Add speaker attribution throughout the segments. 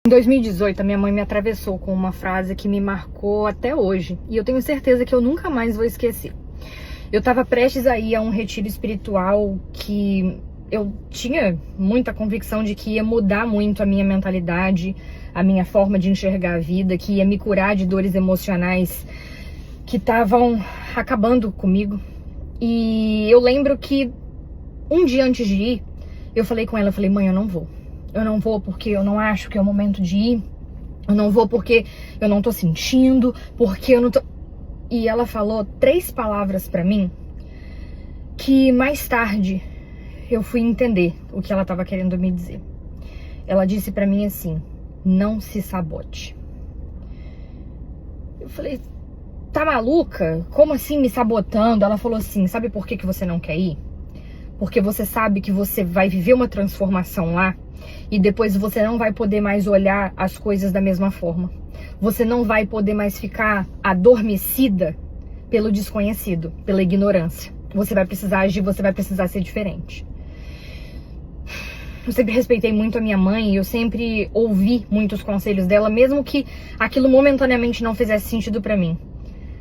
Speaker 1: Em 2018, a minha mãe me atravessou com uma frase que me marcou até hoje. E eu tenho certeza que eu nunca mais vou esquecer. Eu estava prestes a ir a um retiro espiritual que eu tinha muita convicção de que ia mudar muito a minha mentalidade, a minha forma de enxergar a vida, que ia me curar de dores emocionais que estavam acabando comigo. E eu lembro que um dia antes de ir, eu falei com ela, mãe, eu não vou. Eu não vou porque eu não acho que é o momento de ir. Eu não vou porque eu não tô sentindo, porque eu não tô... E ela falou 3 palavras pra mim que mais tarde eu fui entender o que ela tava querendo me dizer. Ela disse pra mim assim: não se sabote. Eu falei, tá maluca? Como assim me sabotando? Ela falou assim, sabe por que você não quer ir? Porque você sabe que você vai viver uma transformação lá e depois você não vai poder mais olhar as coisas da mesma forma. Você não vai poder mais ficar adormecida pelo desconhecido, pela ignorância. Você vai precisar agir, você vai precisar ser diferente. Eu sempre respeitei muito a minha mãe e eu sempre ouvi muitos conselhos dela, mesmo que aquilo momentaneamente não fizesse sentido pra mim.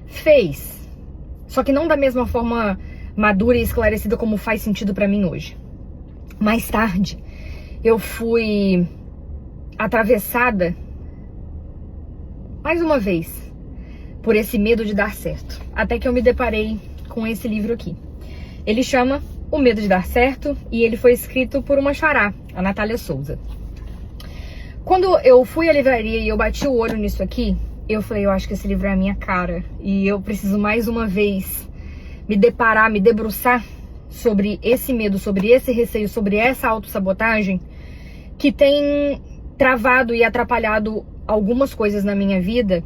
Speaker 1: Fez. Só que não da mesma forma madura e esclarecida como faz sentido pra mim hoje. Mais tarde, eu fui atravessada, mais uma vez, por esse medo de dar certo. Até que eu me deparei com esse livro aqui. Ele chama O Medo de Dar Certo e ele foi escrito por uma xará, a Natália Souza. Quando eu fui à livraria e eu bati o olho nisso aqui, eu falei, eu acho que esse livro é a minha cara. E eu preciso mais uma vez me deparar, me debruçar sobre esse medo, sobre esse receio, sobre essa autossabotagem que tem travado e atrapalhado algumas coisas na minha vida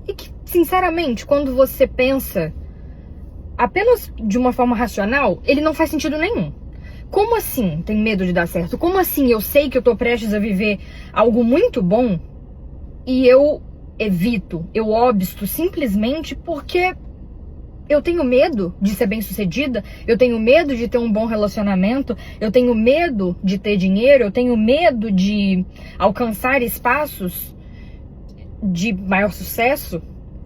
Speaker 1: e que, sinceramente, quando você pensa apenas de uma forma racional, ele não faz sentido nenhum. Como assim tem medo de dar certo? Como assim eu sei que eu tô prestes a viver algo muito bom e eu evito, eu obsto simplesmente porque eu tenho medo de ser bem-sucedida, eu tenho medo de ter um bom relacionamento, eu tenho medo de ter dinheiro, eu tenho medo de alcançar espaços de maior sucesso?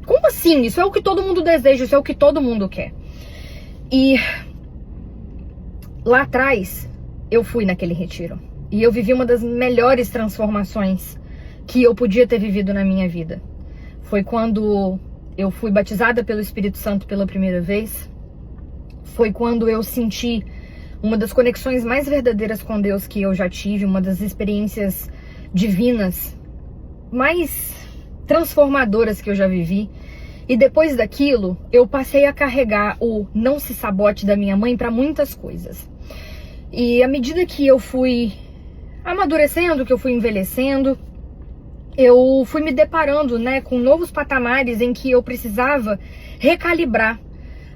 Speaker 1: Como assim? Isso é o que todo mundo deseja, isso é o que todo mundo quer. E lá atrás, eu fui naquele retiro. E eu vivi uma das melhores transformações que eu podia ter vivido na minha vida. Foi quando eu fui batizada pelo Espírito Santo pela primeira vez. Foi quando eu senti uma das conexões mais verdadeiras com Deus que eu já tive, uma das experiências divinas mais transformadoras que eu já vivi. E depois daquilo, eu passei a carregar o não se sabote da minha mãe para muitas coisas. E à medida que eu fui amadurecendo, que eu fui envelhecendo, eu fui me deparando, com novos patamares em que eu precisava recalibrar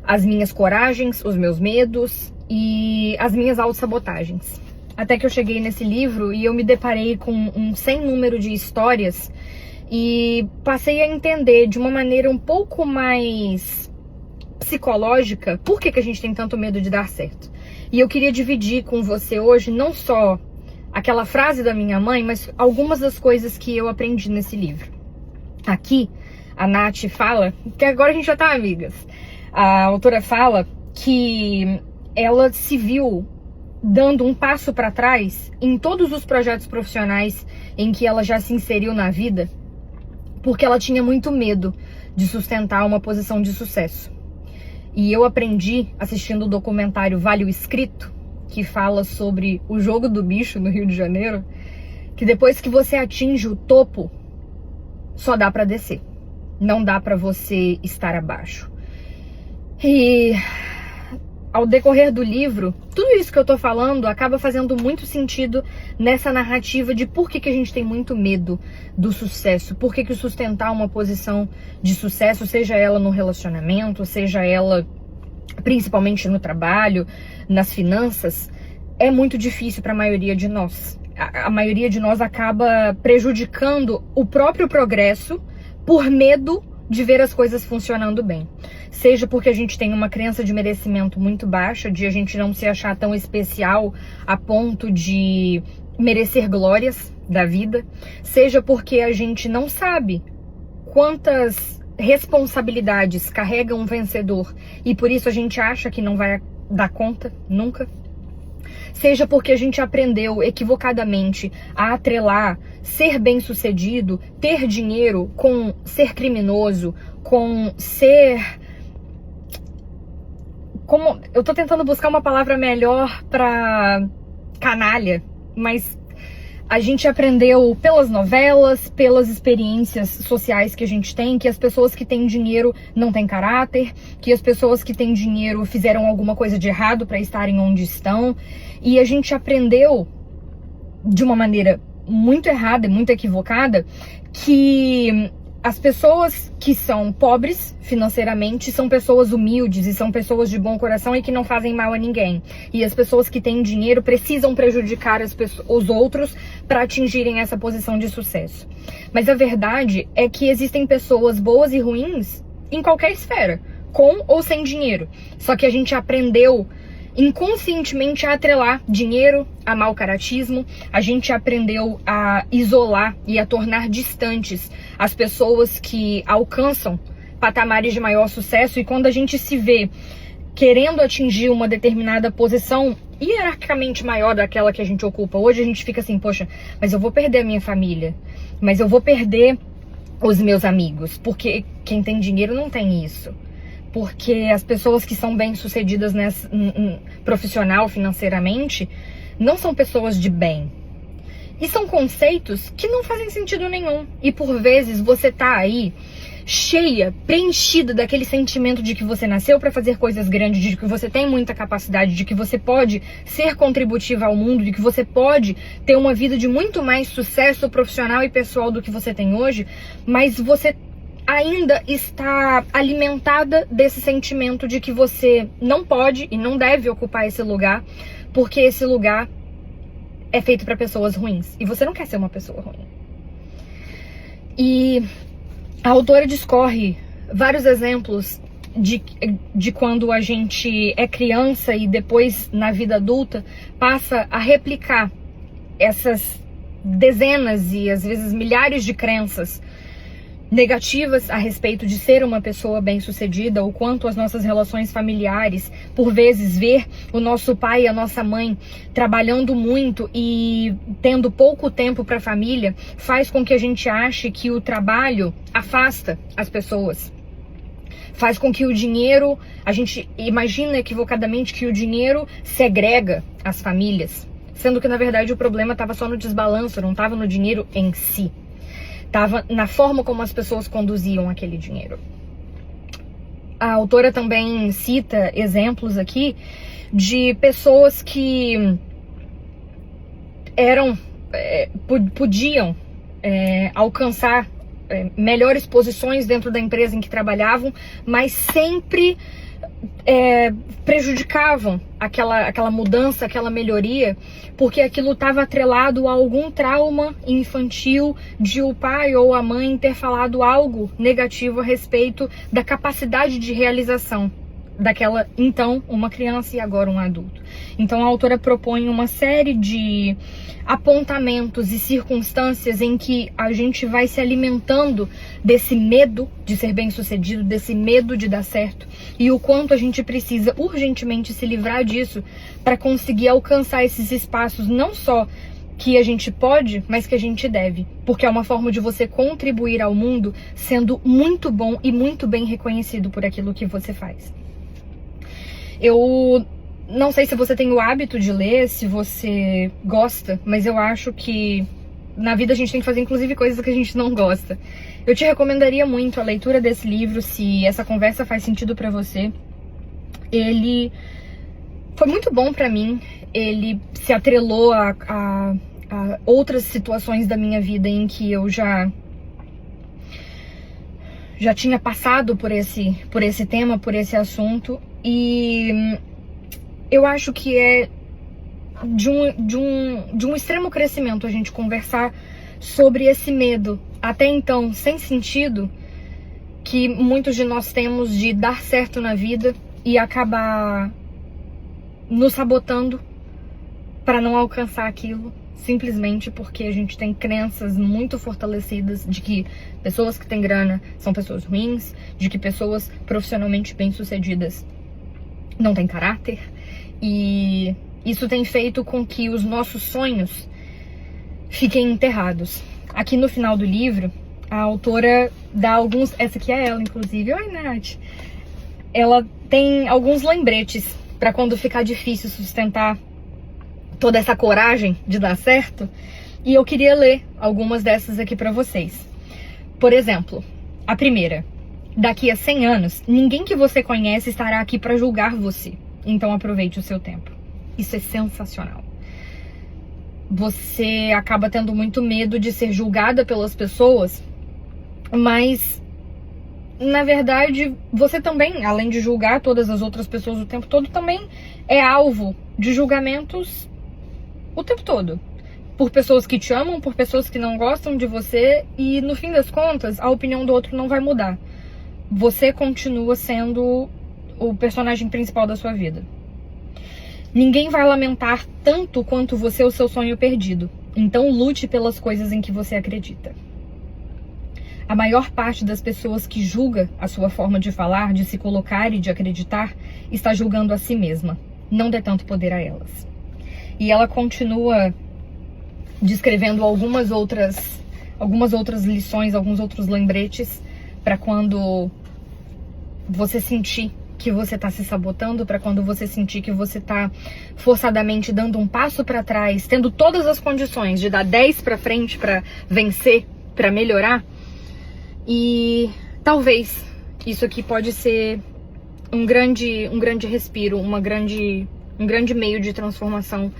Speaker 1: as minhas coragens, os meus medos e as minhas autossabotagens. Até que eu cheguei nesse livro e eu me deparei com um sem número de histórias e passei a entender de uma maneira um pouco mais psicológica por que a gente tem tanto medo de dar certo. E eu queria dividir com você hoje não só aquela frase da minha mãe, mas algumas das coisas que eu aprendi nesse livro. Aqui, a Nath fala, que agora a gente já tá amigas, a autora fala que ela se viu dando um passo para trás em todos os projetos profissionais em que ela já se inseriu na vida, porque ela tinha muito medo de sustentar uma posição de sucesso. E eu aprendi assistindo o documentário Vale o Escrito, que fala sobre o jogo do bicho no Rio de Janeiro, que depois que você atinge o topo, só dá pra descer. Não dá pra você estar abaixo. E ao decorrer do livro, tudo isso que eu tô falando acaba fazendo muito sentido nessa narrativa de por que a gente tem muito medo do sucesso, por que o sustentar uma posição de sucesso, seja ela no relacionamento, seja ela principalmente no trabalho, nas finanças, é muito difícil para a maioria de nós. A maioria de nós acaba prejudicando o próprio progresso por medo de ver as coisas funcionando bem. Seja porque a gente tem uma crença de merecimento muito baixa, de a gente não se achar tão especial a ponto de merecer glórias, da vida, seja porque a gente não sabe quantas responsabilidades carrega um vencedor e por isso a gente acha que não vai dar conta nunca, seja porque a gente aprendeu equivocadamente a atrelar ser bem-sucedido, ter dinheiro com ser criminoso, com ser... Como eu tô tentando buscar uma palavra melhor pra canalha, mas a gente aprendeu pelas novelas, pelas experiências sociais que a gente tem, que as pessoas que têm dinheiro não têm caráter, que as pessoas que têm dinheiro fizeram alguma coisa de errado para estarem onde estão. E a gente aprendeu de uma maneira muito errada e muito equivocada que as pessoas que são pobres financeiramente são pessoas humildes e são pessoas de bom coração e que não fazem mal a ninguém. E as pessoas que têm dinheiro precisam prejudicar os outros para atingirem essa posição de sucesso. Mas a verdade é que existem pessoas boas e ruins em qualquer esfera, com ou sem dinheiro. Só que a gente aprendeu inconscientemente a atrelar dinheiro a mau caratismo, a gente aprendeu a isolar e a tornar distantes as pessoas que alcançam patamares de maior sucesso, e quando a gente se vê querendo atingir uma determinada posição hierarquicamente maior daquela que a gente ocupa, hoje a gente fica assim, poxa, mas eu vou perder a minha família, mas eu vou perder os meus amigos, porque quem tem dinheiro não tem isso. Porque as pessoas que são bem-sucedidas profissional, financeiramente, não são pessoas de bem. E são conceitos que não fazem sentido nenhum. E por vezes você tá aí cheia, preenchida daquele sentimento de que você nasceu para fazer coisas grandes, de que você tem muita capacidade, de que você pode ser contributiva ao mundo, de que você pode ter uma vida de muito mais sucesso profissional e pessoal do que você tem hoje, mas você ainda está alimentada desse sentimento de que você não pode e não deve ocupar esse lugar, porque esse lugar é feito para pessoas ruins. E você não quer ser uma pessoa ruim. E a autora discorre vários exemplos de quando a gente é criança e depois, na vida adulta, passa a replicar essas dezenas e às vezes milhares de crenças negativas a respeito de ser uma pessoa bem-sucedida, o quanto as nossas relações familiares, por vezes ver o nosso pai e a nossa mãe trabalhando muito e tendo pouco tempo para a família, faz com que a gente ache que o trabalho afasta as pessoas. Faz com que o dinheiro, a gente imagina equivocadamente que o dinheiro segrega as famílias, sendo que na verdade o problema estava só no desbalanço, não estava no dinheiro em si. Estava na forma como as pessoas conduziam aquele dinheiro. A autora também cita exemplos aqui de pessoas que podiam alcançar melhores posições dentro da empresa em que trabalhavam, mas sempre prejudicavam aquela mudança, aquela melhoria, porque aquilo estava atrelado a algum trauma infantil de o pai ou a mãe ter falado algo negativo a respeito da capacidade de realização daquela, então, uma criança e agora um adulto. Então a autora propõe uma série de apontamentos e circunstâncias em que a gente vai se alimentando desse medo de ser bem-sucedido, desse medo de dar certo, e o quanto a gente precisa urgentemente se livrar disso para conseguir alcançar esses espaços, não só que a gente pode, mas que a gente deve, porque é uma forma de você contribuir ao mundo sendo muito bom e muito bem reconhecido por aquilo que você faz. Eu não sei se você tem o hábito de ler, se você gosta, mas eu acho que na vida a gente tem que fazer inclusive coisas que a gente não gosta. Eu te recomendaria muito a leitura desse livro, se essa conversa faz sentido pra você. Ele foi muito bom pra mim, ele se atrelou a outras situações da minha vida em que eu já tinha passado por esse tema, por esse assunto, e eu acho que é de um extremo crescimento a gente conversar sobre esse medo, até então sem sentido, que muitos de nós temos de dar certo na vida e acabar nos sabotando para não alcançar aquilo, simplesmente porque a gente tem crenças muito fortalecidas de que pessoas que têm grana são pessoas ruins, de que pessoas profissionalmente bem-sucedidas não têm caráter, e isso tem feito com que os nossos sonhos fiquem enterrados. Aqui no final do livro, a autora dá alguns... Essa aqui é ela, inclusive. Oi, Nath. Ela tem alguns lembretes para quando ficar difícil sustentar toda essa coragem de dar certo. E eu queria ler algumas dessas aqui para vocês. Por exemplo, a primeira. Daqui a 100 anos, ninguém que você conhece estará aqui para julgar você. Então aproveite o seu tempo. Isso é sensacional. Você acaba tendo muito medo de ser julgada pelas pessoas, mas na verdade você também, além de julgar todas as outras pessoas o tempo todo, também é alvo de julgamentos o tempo todo. Por pessoas que te amam, por pessoas que não gostam de você, e no fim das contas, a opinião do outro não vai mudar. Você continua sendo o personagem principal da sua vida. Ninguém vai lamentar tanto quanto você o seu sonho perdido. Então lute pelas coisas em que você acredita. A maior parte das pessoas que julga a sua forma de falar, de se colocar e de acreditar, está julgando a si mesma. Não dê tanto poder a elas. E ela continua descrevendo algumas outras lições, alguns outros lembretes para quando você sentir que você tá se sabotando, para quando você sentir que você tá forçadamente dando um passo para trás, tendo todas as condições de dar 10 para frente para vencer, para melhorar. E talvez isso aqui pode ser um grande respiro, um grande meio de transformação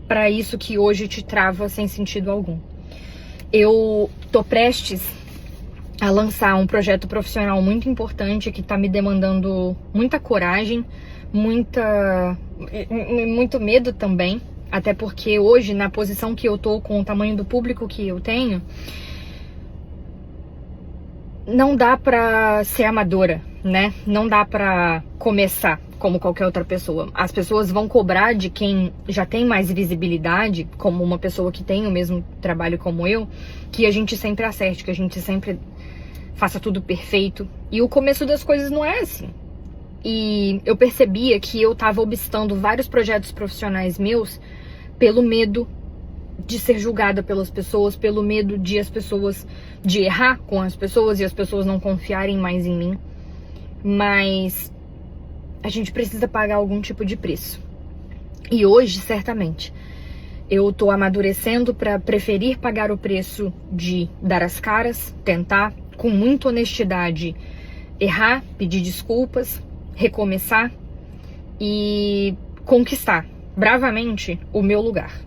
Speaker 1: para isso que hoje te trava sem sentido algum. Eu tô prestes a lançar um projeto profissional muito importante que tá me demandando muita coragem, muito medo também, até porque hoje, na posição que eu tô, com o tamanho do público que eu tenho, não dá pra ser amadora, né? Não dá pra começar como qualquer outra pessoa. As pessoas vão cobrar de quem já tem mais visibilidade, como uma pessoa que tem o mesmo trabalho como eu, que a gente sempre acerte, que a gente sempre faça tudo perfeito. E o começo das coisas não é assim. E eu percebia que eu tava obstando vários projetos profissionais meus pelo medo de ser julgada pelas pessoas, pelo medo de errar com as pessoas e as pessoas não confiarem mais em mim. Mas a gente precisa pagar algum tipo de preço. E hoje, certamente, eu tô amadurecendo para preferir pagar o preço de dar as caras, tentar com muita honestidade errar, pedir desculpas, recomeçar e conquistar bravamente o meu lugar.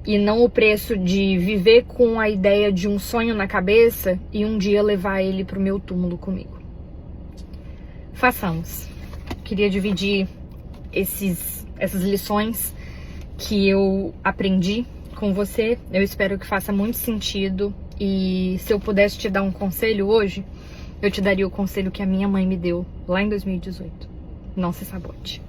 Speaker 1: E não o preço de viver com a ideia de um sonho na cabeça e um dia levar ele pro meu túmulo comigo. Façamos. Queria dividir essas lições que eu aprendi com você. Eu espero que faça muito sentido. E se eu pudesse te dar um conselho hoje, eu te daria o conselho que a minha mãe me deu lá em 2018. Não se sabote.